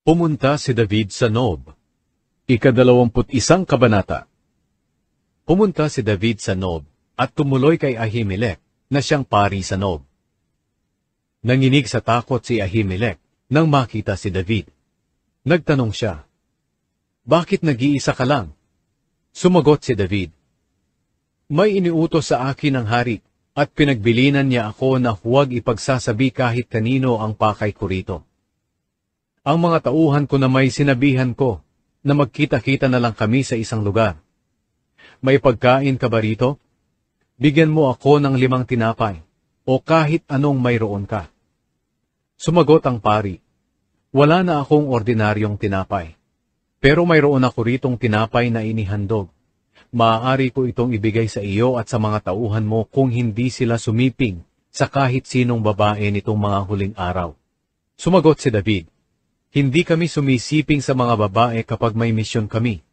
Pumunta si David sa Nob. Ika-21 kabanata. Pumunta si David sa Nob at tumuloy kay Ahimelech na siyang pari sa Nob. Nanginig sa takot si Ahimelech nang makita si David. Nagtanong siya, "Bakit nag-iisa ka lang?" Sumagot si David, "May iniutos sa akin ng hari at pinagbilinan niya ako na huwag ipagsasabi kahit kanino ang pakay ko rito. Ang mga tauhan ko na may sinabihan ko na magkita-kita na lang kami sa isang lugar. May pagkain ka ba rito? Bigyan mo ako ng 5 tinapay, o kahit anong mayroon ka." Sumagot ang pari, "Wala na akong ordinaryong tinapay, pero mayroon ako ritong tinapay na inihandog. Maaari ko itong ibigay sa iyo at sa mga tauhan mo kung hindi sila sumiping sa kahit sinong babae nitong mga huling araw." Sumagot si David, "Hindi kami sumisiping sa mga babae kapag may misyon kami.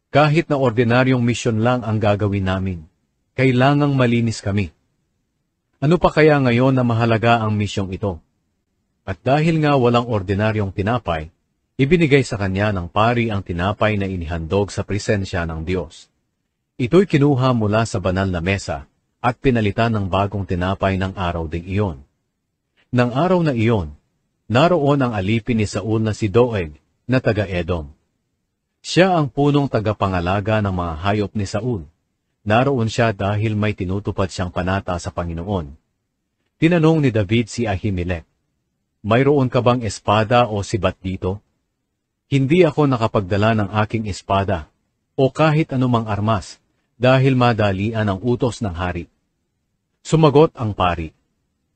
Kahit na ordinaryong misyon lang ang gagawin namin, kailangang malinis kami. Ano pa kaya ngayon na mahalaga ang misyong ito?" At dahil nga walang ordinaryong tinapay, ibinigay sa kanya ng pari ang tinapay na inihandog sa presensya ng Diyos. Ito'y kinuha mula sa banal na mesa at pinalitan ng bagong tinapay ng araw ding iyon. Nang araw na iyon, naroon ang alipin ni Saul na si Doeg na taga-Edom. Siya ang punong tagapangalaga ng mga hayop ni Saul. Naroon siya dahil may tinutupad siyang panata sa Panginoon. Tinanong ni David si Ahimelech, "Mayroon ka bang espada o sibat dito?" "Hindi ako nakapagdala ng aking espada o kahit anumang armas dahil madalian ang utos ng hari." Sumagot ang pari,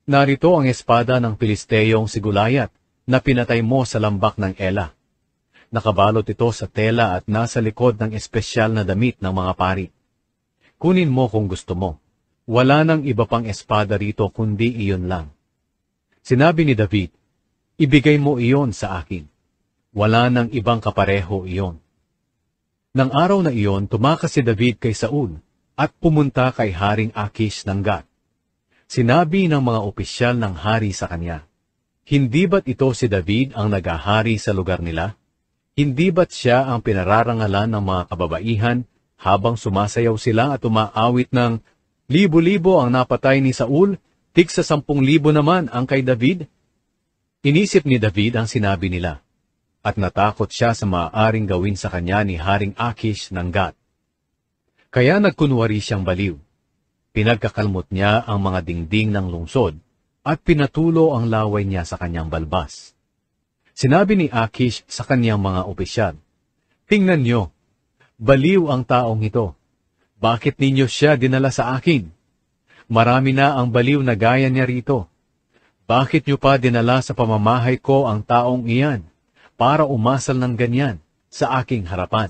"Narito ang espada ng Pilisteyong si Gulayat na pinatay mo sa lambak ng Ela. Nakabalot ito sa tela at nasa likod ng espesyal na damit ng mga pari. Kunin mo kung gusto mo. Wala nang iba pang espada rito kundi iyon lang." Sinabi ni David, "Ibigay mo iyon sa akin. Wala nang ibang kapareho iyon." Nang araw na iyon, tumakas si David kay Saul at pumunta kay Haring Akish ng Gat. Sinabi ng mga opisyal ng hari sa kanya, "Hindi ba't ito si David ang nagahari sa lugar nila? Hindi ba't siya ang pinararangalan ng mga kababaihan habang sumasayaw sila at umaawit ng, 'Libo-libo ang napatay ni Saul, tig sa 10,000 naman ang kay David?'" Inisip ni David ang sinabi nila, at natakot siya sa maaaring gawin sa kanya ni Haring Akish ng Gat. Kaya nagkunwari siyang baliw. Pinagkakalmot niya ang mga dingding ng lungsod at pinatulo ang laway niya sa kanyang balbas. Sinabi ni Akish sa kanyang mga opisyal, "Tingnan niyo, baliw ang taong ito. Bakit ninyo siya dinala sa akin? Marami na ang baliw na gaya niya rito. Bakit niyo pa dinala sa pamamahay ko ang taong iyan para umasal ng ganyan sa aking harapan?"